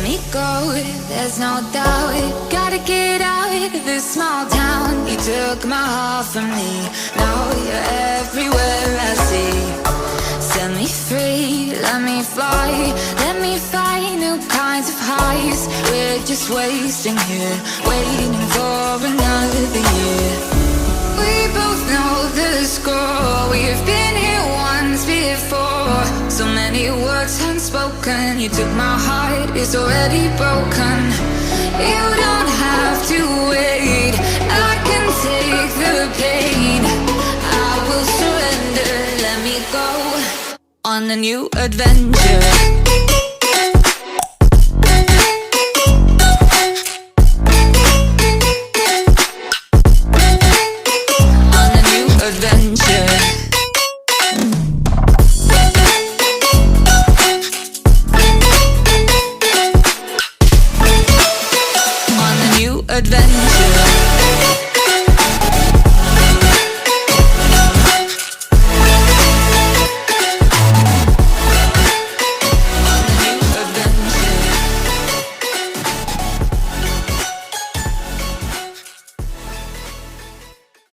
me go, there's no doubt. Gotta get out of this small town. You took my heart from me, now you're everywhere I see. Set me free, let me fly, let me find new kinds of highs. We're just wasting here, waiting for another year. We both know the score, we've been here once before. So many words unspoken, you took my heart, it's already broken. You don't have to wait, I can take the pain. I will surrender, let me go on a new adventure.